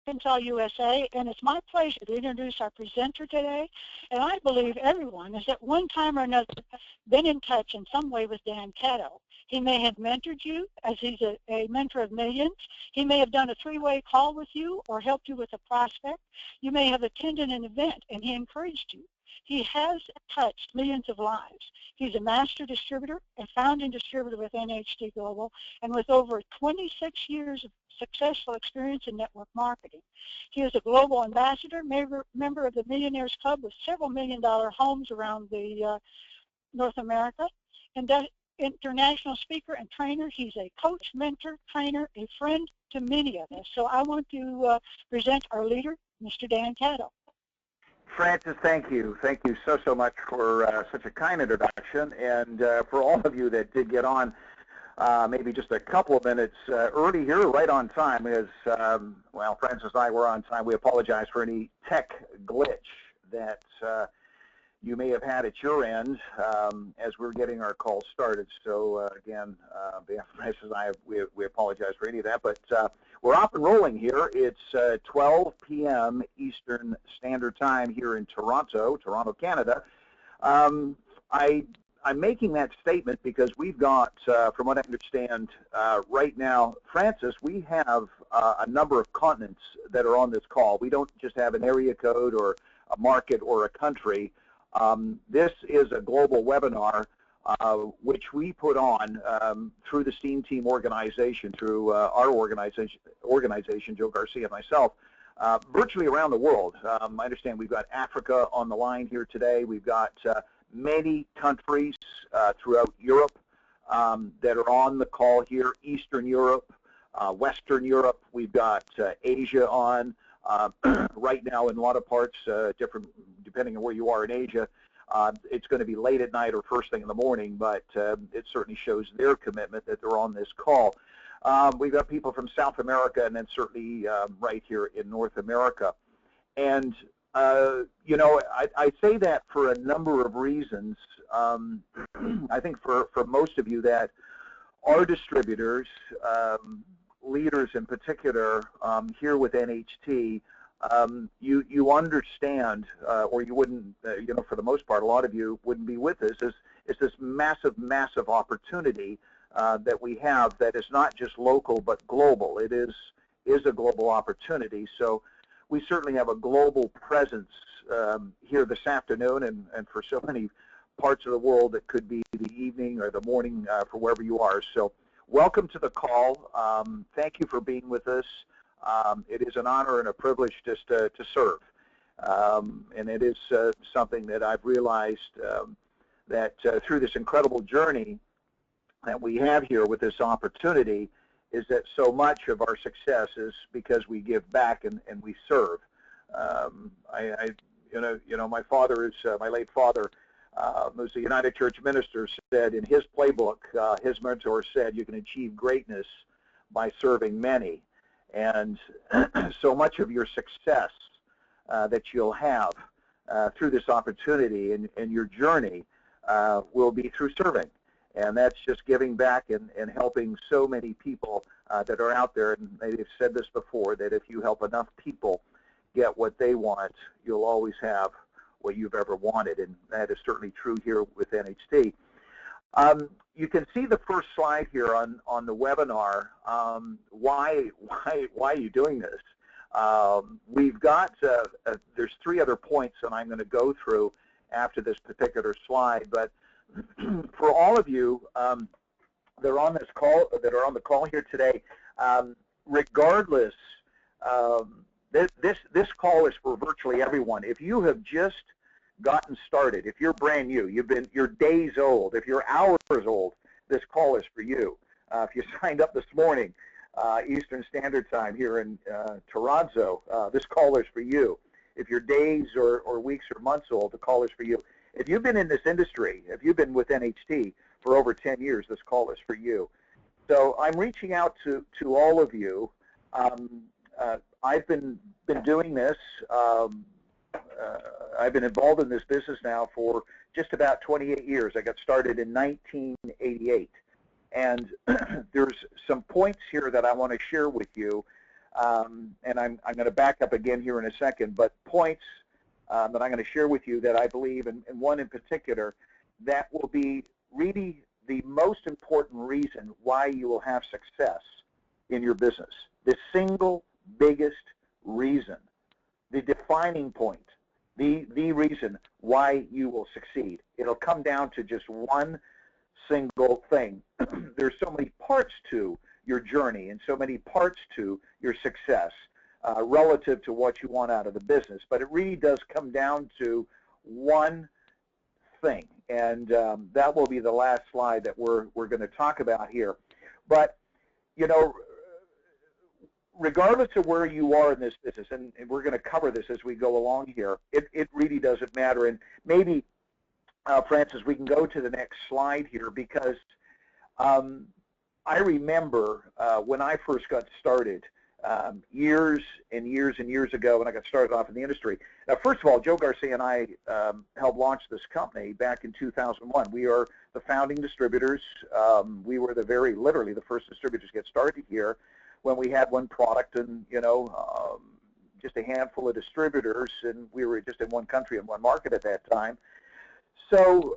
Arkansas, USA, and it's my pleasure to introduce our presenter today. And I believe everyone has at one time or another been in touch in some way with Dan Catto. He may have mentored you, as he's a mentor of millions. He may have done a three-way call with you or helped you with a prospect. You may have attended an event and he encouraged you. He has touched millions of lives. He's a master distributor, a founding distributor with NHT Global, and with over 26 years of successful experience in network marketing. He is a global ambassador, member of the Millionaires Club with several million-dollar homes around the North America, and international speaker and trainer. He's a coach, mentor, trainer, a friend to many of us. So I want to present our leader, Mr. Dan Catto. Francis, thank you. Thank you so much for such a kind introduction, and for all of you that did get on maybe just a couple of minutes early here, right on time, as, well, Francis and I were on time. We apologize for any tech glitch that you may have had at your end as we're getting our call started. So, again, Francis and I, we apologize for any of that, but we're off and rolling here. It's 12 p.m. Eastern Standard Time here in Toronto, Canada. I'm making that statement because we've got, from what I understand right now, Francis, we have a number of continents that are on this call. We don't just have an area code or a market or a country. This is a global webinar which we put on through the Steam Team organization, through our organization, Joe Garcia and myself, virtually around the world. I understand we've got Africa on the line here today. We've got many countries throughout Europe that are on the call here, Eastern Europe, Western Europe. We've got Asia on right now in a lot of parts, different depending on where you are in Asia. It's going to be late at night or first thing in the morning, but it certainly shows their commitment that they're on this call. We've got people from South America and then certainly right here in North America. And you know, I say that for a number of reasons. I think for most of you that are distributors, leaders in particular, here with NHT, you understand, or you wouldn't, you know, for the most part, a lot of you wouldn't be with us, is this massive opportunity that we have that is not just local but global. It is a global opportunity. So we certainly have a global presence here this afternoon, and for so many parts of the world, it could be the evening or the morning for wherever you are. So welcome to the call. Thank you for being with us. It is an honor and a privilege just to serve. And it is something that I've realized that through this incredible journey that we have here with this opportunity is that so much of our success is because we give back and we serve. You know, my father is, my late father, who's a United Church minister, said in his playbook, his mentor said, you can achieve greatness by serving many. And so much of your success that you'll have through this opportunity and your journey will be through serving. And that's just giving back and helping so many people that are out there. And they've said this before, that if you help enough people get what they want, you'll always have what you've ever wanted. And that is certainly true here with NHT. You can see the first slide here on the webinar. Why are you doing this? We've got, there's 3 other points that I'm going to go through after this particular slide, but for all of you that are on this call, that are on the call here today, regardless, this call is for virtually everyone. If you have just gotten started, if you're brand new, you're days old, if you're hours old, this call is for you. If you signed up this morning, Eastern Standard Time here in Toronto, this call is for you. If you're days or weeks or months old, the call is for you. If you've been in this industry, if you've been with NHT for over 10 years, this call is for you. So I'm reaching out to all of you. I've been doing this. I've been involved in this business now for just about 28 years. I got started in 1988. And there's some points here that I want to share with you and I'm going to back up again here in a second, but points that I'm going to share with you that I believe, and one in particular, that will be really the most important reason why you will have success in your business. The single biggest reason, the defining point, the reason why you will succeed. It'll come down to just one single thing. There's so many parts to your journey and so many parts to your success relative to what you want out of the business, but it really does come down to one thing, and that will be the last slide that we're going to talk about here. But you know, regardless of where you are in this business, and we're going to cover this as we go along here, it really doesn't matter. And maybe, Francis, we can go to the next slide here, because I remember when I first got started years and years and years ago when I got started off in the industry. Now, first of all, Joe Garcia and I helped launch this company back in 2001. We are the founding distributors. We were literally the first distributors to get started here when we had one product and, you know, just a handful of distributors, and we were just in one country and one market at that time. So,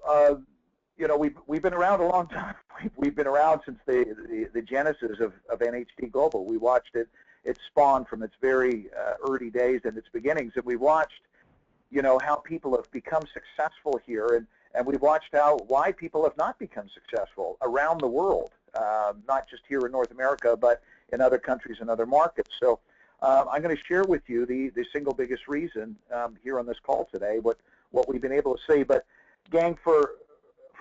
you know, we've been around a long time. We've been around since the genesis of NHT Global. We watched it spawn from its very early days and its beginnings, and we watched, you know, how people have become successful here, and we've watched why people have not become successful around the world, not just here in North America, but in other countries and other markets. So I'm going to share with you the single biggest reason here on this call today, what we've been able to see. But gang, for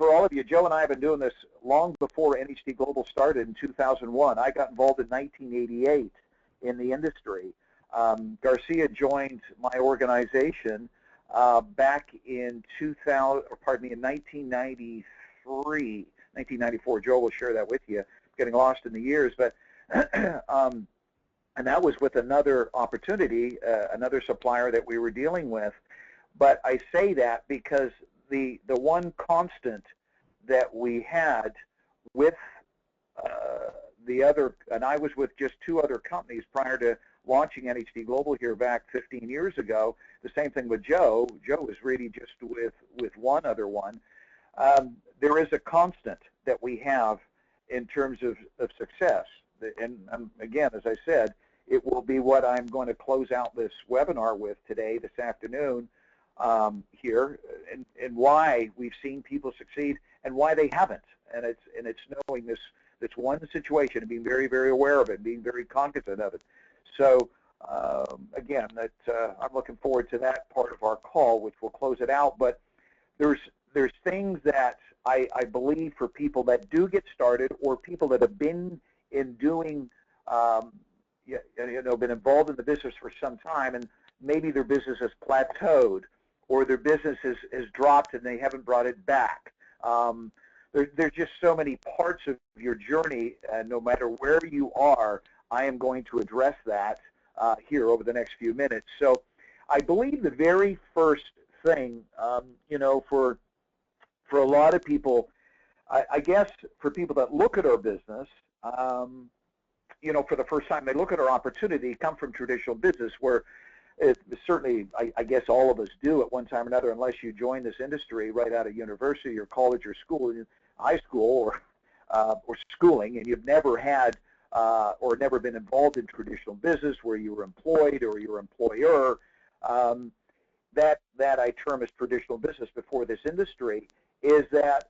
all of you, Joe and I have been doing this long before NHT Global started in 2001. I got involved in 1988 in the industry. Garcia joined my organization back in 1994. Joe will share that with you. Getting lost in the years, but and that was with another opportunity, another supplier that we were dealing with. But I say that because the one constant that we had with the other, and I was with just two other companies prior to launching NHT Global here back 15 years ago. The same thing with Joe. Joe was really just with one other one. There is a constant that we have in terms of success. And again, as I said, it will be what I'm going to close out this webinar with today, this afternoon, here, and why we've seen people succeed and why they haven't. And it's knowing this one situation and being very, very aware of it, being very cognizant of it. So again, I'm looking forward to that part of our call, which will close it out. But there's things that I believe for people that do get started, or people that have been in doing, been involved in the business for some time, and maybe their business has plateaued, or their business has dropped and they haven't brought it back. There's just so many parts of your journey, and no matter where you are, I am going to address that here over the next few minutes. So I believe the very first thing, for a lot of people, I guess for people that look at our business, for the first time, they look at our opportunity, come from traditional business, where certainly, I guess all of us do at one time or another, unless you join this industry right out of university or college or school, high school or schooling, and you've never had or never been involved in traditional business where you were employed or your employer. That I term as traditional business before this industry is that,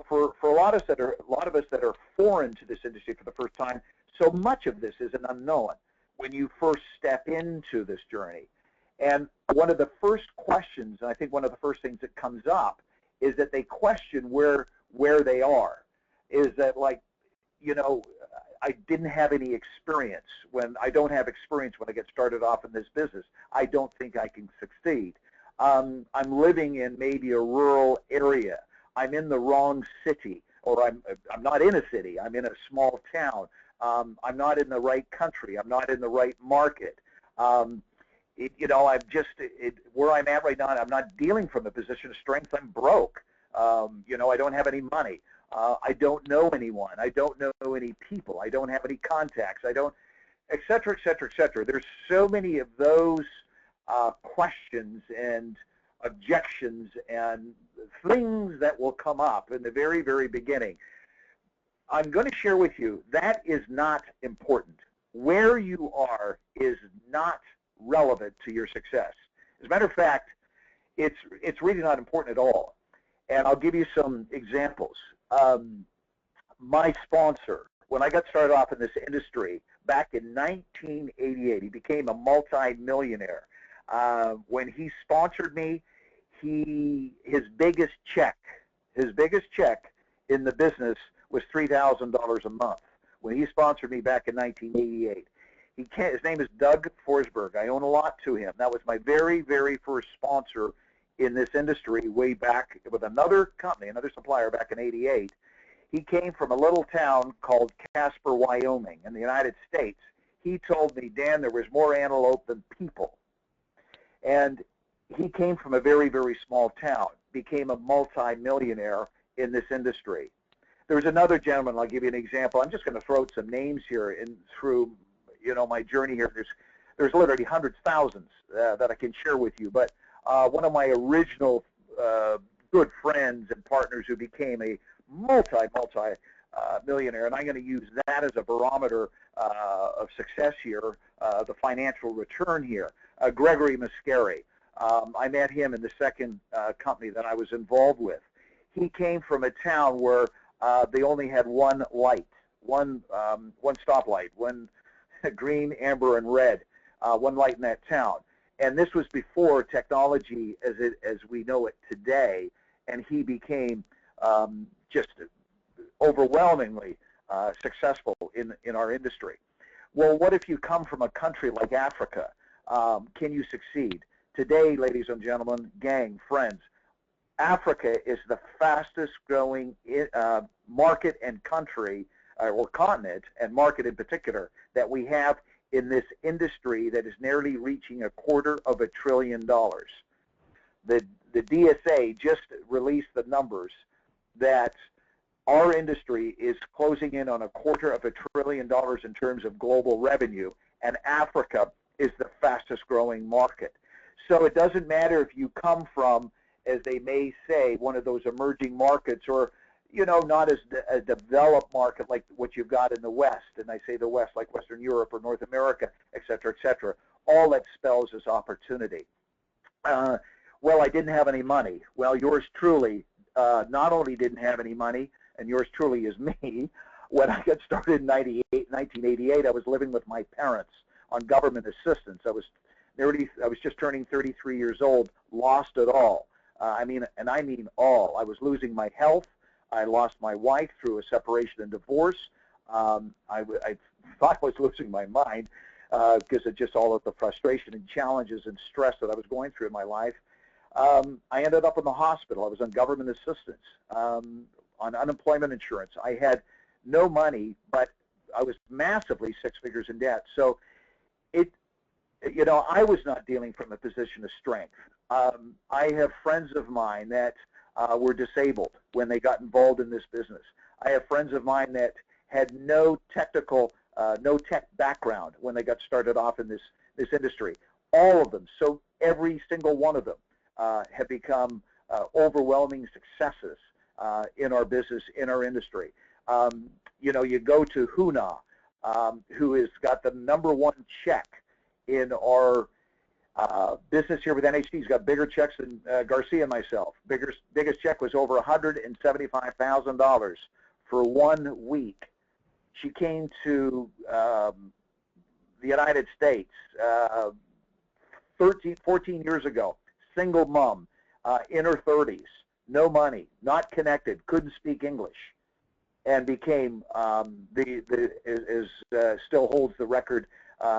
for a lot of us that are foreign to this industry for the first time, so much of this is an unknown when you first step into this journey. And one of the first questions, and I think one of the first things that comes up, is that they question where they are. Is that, like, I didn't have any experience. When I don't have experience when I get started off in this business, I don't think I can succeed. I'm living in maybe a rural area. I'm in the wrong city, or I'm not in a city. I'm in a small town. I'm not in the right country. I'm not in the right market. I'm just where I'm at right now. I'm not dealing from a position of strength. I'm broke. I don't have any money. I don't know anyone. I don't know any people. I don't have any contacts. et cetera, et cetera, et cetera. There's so many of those questions and objections and things that will come up in the very, very beginning. I'm going to share with you that is not important. Where you are is not relevant to your success. As a matter of fact, it's really not important at all. And I'll give you some examples. My sponsor, when I got started off in this industry back in 1988, he became a multi-millionaire. When he sponsored me, his biggest check in the business was $3,000 a month. When he sponsored me back in 1988, his name is Doug Forsberg. I own a lot to him. That was my very, very first sponsor in this industry way back with another company, another supplier back in '88. He came from a little town called Casper, Wyoming in the United States. He told me, Dan, there was more antelope than people. And he came from a very, very small town, became a multi-millionaire in this industry. There was another gentleman, I'll give you an example. I'm just going to throw out some names here through my journey here. There's literally hundreds, thousands that I can share with you. But one of my original good friends and partners who became a multi-millionaire, and I'm going to use that as a barometer of success here, the financial return here, Gregory Muscari. I met him in the second company that I was involved with. He came from a town where they only had one light, one stoplight, one green, amber, and red, one light in that town. And this was before technology as we know it today, and he became just overwhelmingly successful in our industry. Well, what if you come from a country like Africa? Can you succeed? Today, ladies and gentlemen, gang, friends, Africa is the fastest growing market and country, or continent, and market in particular, that we have in this industry that is nearly reaching $250 billion. The DSA just released the numbers that our industry is closing in on $250 billion in terms of global revenue, and Africa is the fastest growing market. So it doesn't matter if you come from, as they may say, one of those emerging markets, or not as a developed market like what you've got in the West, and I say the West like Western Europe or North America, et cetera, et cetera. All that spells is opportunity. Well, I didn't have any money. Well, yours truly not only didn't have any money, and yours truly is me. When I got started in 1988, I was living with my parents on government assistance. I was just turning 33 years old, lost it all. I mean all. I was losing my health. I lost my wife through a separation and divorce. I thought I was losing my mind because of just all of the frustration and challenges and stress that I was going through in my life. I ended up in the hospital. I was on government assistance, on unemployment insurance. I had no money, but I was massively 6 figures in debt. So I was not dealing from a position of strength. I have friends of mine that were disabled when they got involved in this business. I have friends of mine that had no tech background when they got started off in this industry. All of them, so every single one of them have become overwhelming successes in our business, in our industry. You go to Huna, who has got the #1 check in our business here with NHT. He's got bigger checks than Garcia and myself. Biggest check was over $175,000 for 1 week. She came to the United States 14 years ago, single mom, in her 30s, no money, not connected, couldn't speak English, and became still holds the record,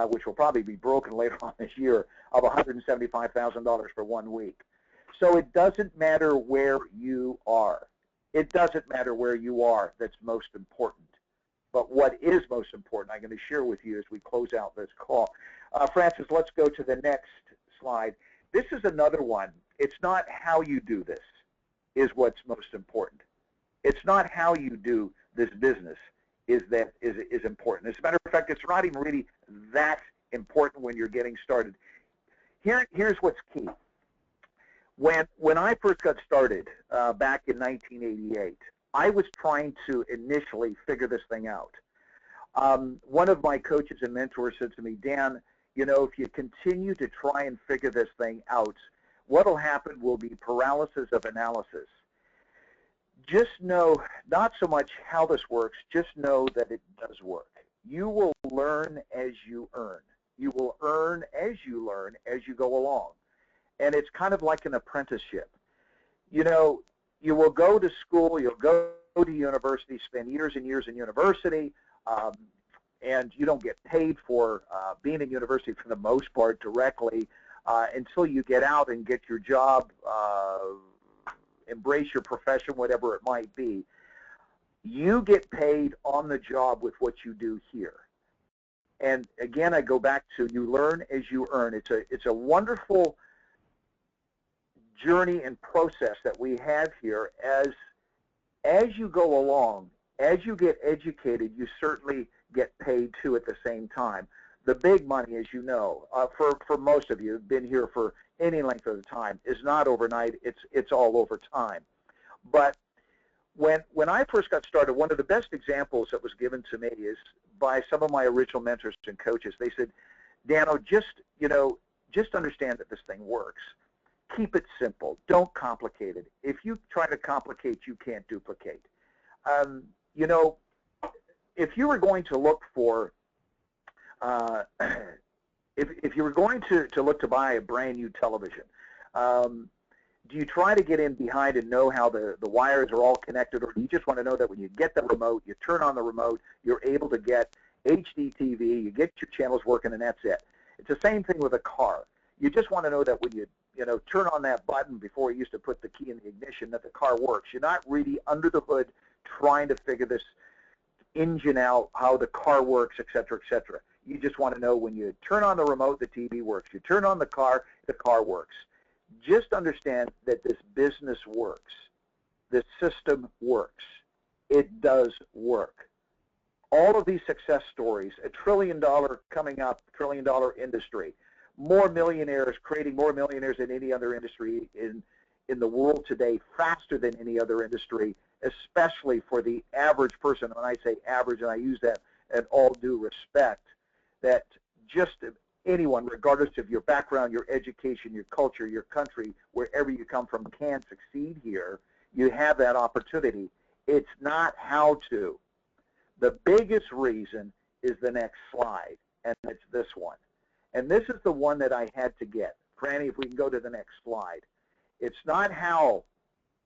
which will probably be broken later on this year, of $175,000 for 1 week. So it doesn't matter where you are. It doesn't matter where you are that's most important. But what is most important, I'm going to share with you as we close out this call. Francis, let's go to the next slide. This is another one. It's not how you do this is what's most important. It's not how you do this business is important. As a matter of fact, it's not even really that important when you're getting started. Here's what's key. When I first got started back in 1988, I was trying to initially figure this thing out. One of my coaches and mentors said to me, Dan, you know, if you continue to try and figure this thing out, what'll happen will be paralysis of analysis. Just know, not so much how this works, just know that it does work. You will learn as you earn. You will earn as you learn as you go along. And it's kind of like an apprenticeship. You know, you will go to school, you'll go to university, spend years and years in university, and you don't get paid for being in university for the most part directly until you get out and get your job, embrace your profession, whatever it might be. You get paid on the job with what you do here. And again, I go back to you learn as you earn. It's a wonderful journey and process that we have here. As you go along, as you get educated, you certainly get paid too at the same time. The big money, as you know, for most of you who've been here for any length of the time, is not overnight. It's all over time. But when I first got started, one of the best examples that was given to me is by some of my original mentors and coaches. They said, Dano, just understand that this thing works. Keep it simple. Don't complicate it. If you try to complicate, you can't duplicate. You know, if you were going to look for, if you were going to look to buy a brand new television, do you try to get in behind and know how the wires are all connected, or do you just want to know that when you get the remote, you turn on the remote, you're able to get HD TV, you get your channels working, and that's it? It's the same thing with a car. You just want to know that when you turn on that button before you used to put the key in the ignition, that the car works. You're not really under the hood trying to figure this engine out, how the car works, et cetera, et cetera. You just want to know when you turn on the remote, the TV works. You turn on the car works. Just understand that this business works. This system works. It does work. All of these success stories, $1 trillion coming up, $1 trillion industry, more millionaires, creating more millionaires than any other industry in the world today, faster than any other industry, especially for the average person. When I say average, and I use that at all due respect, that just anyone, regardless of your background, your education, your culture, your country, wherever you come from, can succeed here. You have that opportunity. It's not how to. The biggest reason is the next slide, and it's this one. And this is the one that I had to get. Franny, if we can go to the next slide. It's not how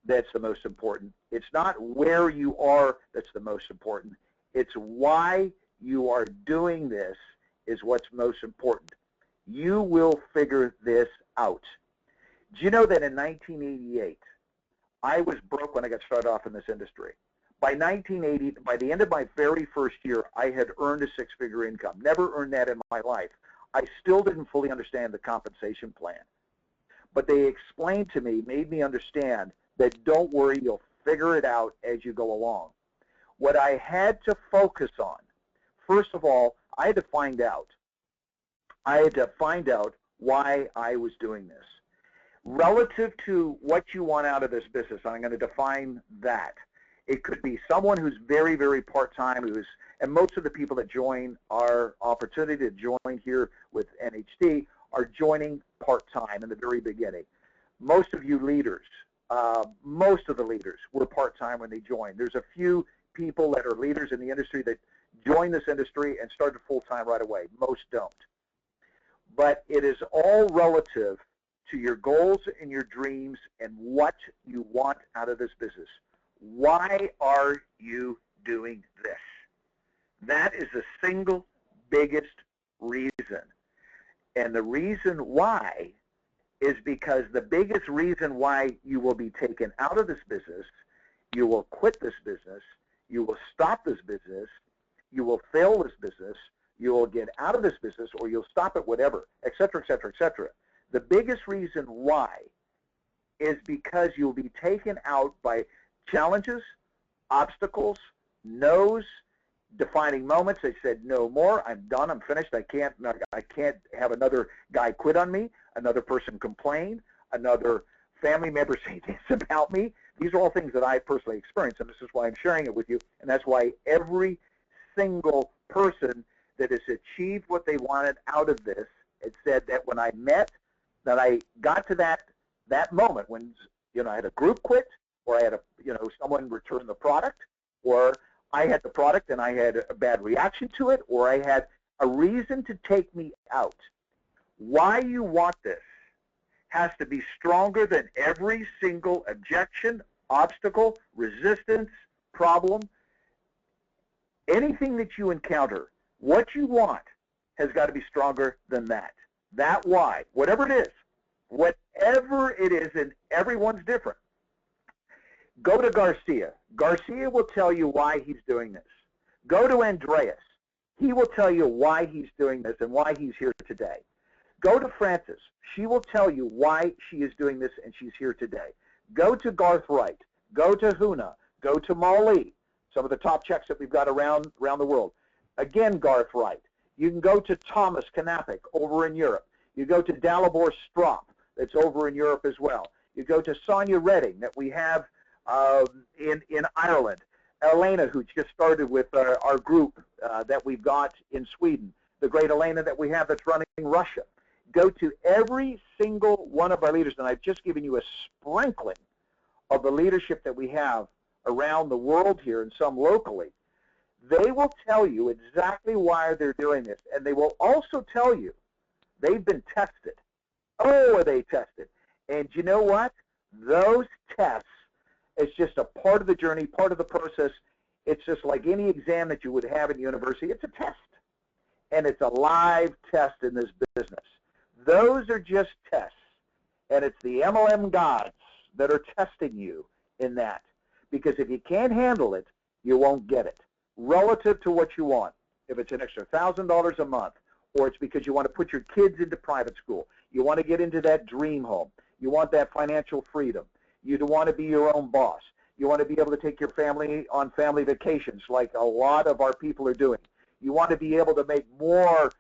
that's the most important. It's not where you are that's the most important. It's why you are doing this is what's most important. You will figure this out. Do you know that in 1988, I was broke when I got started off in this industry? By 1980, by the end of my very first year, I had earned a six-figure income. Never earned that in my life. I still didn't fully understand the compensation plan. But they explained to me, made me understand that don't worry, you'll figure it out as you go along. What I had to focus on, first of all, I had to find out. I had to find out why I was doing this. Relative to what you want out of this business, I'm going to define that. It could be someone who's very, very part-time, and most of the people that join our opportunity to join here with NHT are joining part-time in the very beginning. Most of you leaders, most of the leaders were part-time when they joined. There's a few people that are leaders in the industry that join this industry and started full-time right away. Most don't. But it is all relative to your goals and your dreams and what you want out of this business. Why are you doing this? That is the single biggest reason. And the reason why is because the biggest reason why you will be taken out of this business, you will quit this business, you will stop this business, you will fail this business, you will get out of this business, or you'll stop it, whatever, et cetera, et cetera, et cetera. The biggest reason why is because you'll be taken out by challenges, obstacles, no's, defining moments. I said, no more. I'm done. I'm finished. I can't have another guy quit on me, another person complain, another family member say this about me. These are all things that I personally experienced, and this is why I'm sharing it with you. And that's why every single person that has achieved what they wanted out of this, it said that when I got to that moment when, I had a group quit, or I had someone return the product, or I had the product and I had a bad reaction to it, or I had a reason to take me out. Why you want this has to be stronger than every single objection, obstacle, resistance, problem. Anything that you encounter, what you want has got to be stronger than that. That why, whatever it is, and everyone's different. Go to Garcia. Garcia will tell you why he's doing this. Go to Andreas. He will tell you why he's doing this and why he's here today. Go to Frances. She will tell you why she is doing this and she's here today. Go to Garth Wright. Go to Huna. Go to Molly, some of the top checks that we've got around the world. Again, Garth Wright. You can go to Thomas Knappich over in Europe. You go to Dalibor Strop, that's over in Europe as well. You go to Sonia Redding, that we have in Ireland. Elena, who just started with our group that we've got in Sweden. The great Elena that we have that's running Russia. Go to every single one of our leaders, and I've just given you a sprinkling of the leadership that we have around the world here and some locally. They will tell you exactly why they're doing this, and they will also tell you they've been tested. Oh, are they tested? And you know what? Those tests, it's just a part of the journey, part of the process. It's just like any exam that you would have in university. It's a test, and it's a live test in this business. Those are just tests, and it's the MLM gods that are testing you in that, because if you can't handle it, you won't get it relative to what you want. If it's an extra $1,000 a month, or it's because you want to put your kids into private school, you want to get into that dream home, you want that financial freedom, you want to be your own boss, you want to be able to take your family on family vacations like a lot of our people are doing, you want to be able to make more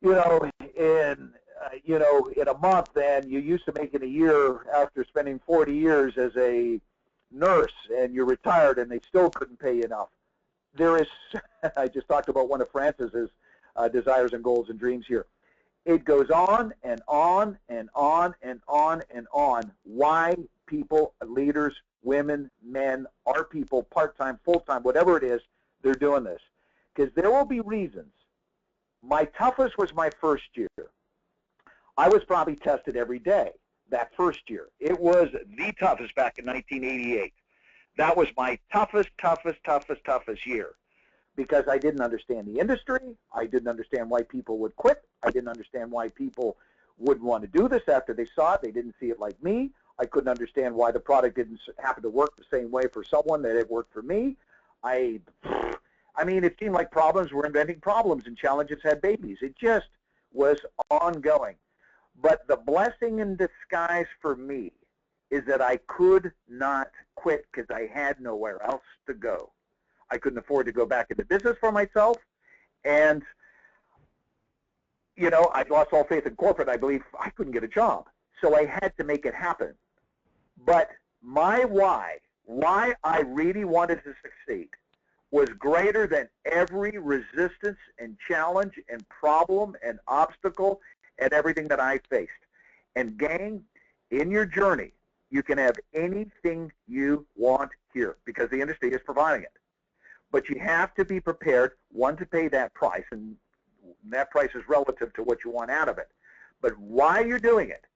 in a month than you used to make in a year after spending 40 years as a nurse, and you're retired and they still couldn't pay you enough. There is, I just talked about one of Frances's desires and goals and dreams here. It goes on and on and on and on and on. Why people, leaders, women, men, our people, part-time, full-time, whatever it is, they're doing this. Because there will be reasons. My toughest was my first year. I was probably tested every day that first year. It was the toughest back in 1988. That was my toughest year, because I didn't understand the industry. I didn't understand why people would quit. I didn't understand why people wouldn't want to do this after they saw it. They didn't see it like me. I couldn't understand why the product didn't happen to work the same way for someone that it worked for me. I mean, it seemed like problems were inventing problems and challenges had babies. It just was ongoing. But the blessing in disguise for me is that I could not quit because I had nowhere else to go. I couldn't afford to go back into business for myself. And, I lost all faith in corporate. I believe I couldn't get a job. So I had to make it happen. But my why I really wanted to succeed, was greater than every resistance and challenge and problem and obstacle and everything that I faced. And gang, in your journey, you can have anything you want here because the industry is providing it. But you have to be prepared, one, to pay that price, and that price is relative to what you want out of it. But why you're doing it,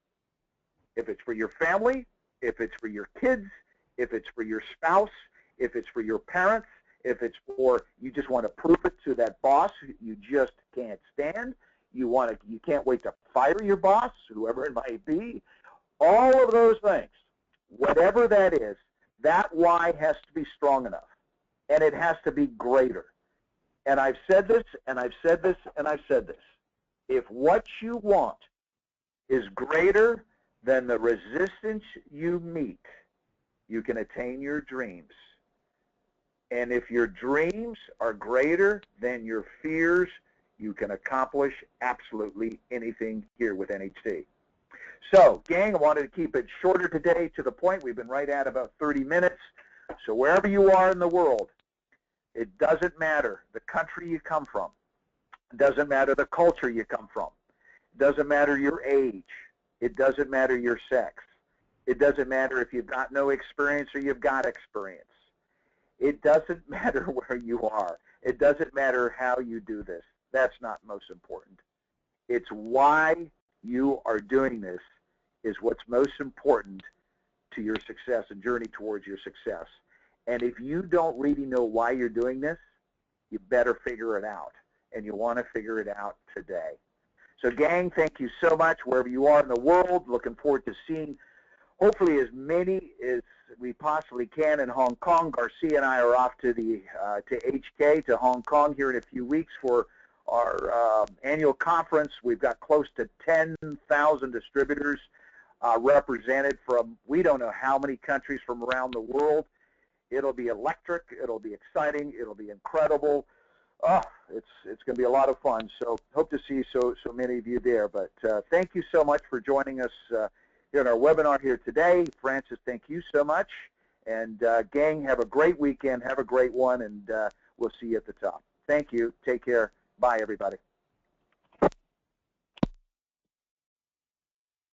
if it's for your family, if it's for your kids, if it's for your spouse, if it's for your parents, if it's for you just want to prove it to that boss you just can't stand, you can't wait to fire your boss, whoever it might be, all of those things, whatever that is, that why has to be strong enough, and it has to be greater. And I've said this, and I've said this, and I've said this. If what you want is greater than the resistance you meet, you can attain your dreams. And if your dreams are greater than your fears, you can accomplish absolutely anything here with NHT. So, gang, I wanted to keep it shorter today, to the point. We've been right at about 30 minutes. So wherever you are in the world, it doesn't matter the country you come from. It doesn't matter the culture you come from. It doesn't matter your age. It doesn't matter your sex. It doesn't matter if you've got no experience or you've got experience. It doesn't matter where you are. It doesn't matter how you do this. That's not most important. It's why you are doing this is what's most important to your success and journey towards your success. And if you don't really know why you're doing this, you better figure it out. And you want to figure it out today. So, gang, thank you so much wherever you are in the world. Looking forward to seeing hopefully as many as we possibly can in Hong Kong. Garcia and I are off to the to HK, to Hong Kong, here in a few weeks for our annual conference. We've got close to 10,000 distributors represented from we don't know how many countries from around the world. It'll be electric. It'll be exciting. It'll be incredible. Oh, it's going to be a lot of fun. So hope to see so many of you there. But thank you so much for joining us here in our webinar here today. Francis, thank you so much. And gang, have a great weekend. Have a great one, and we'll see you at the top. Thank you. Take care. Bye, everybody.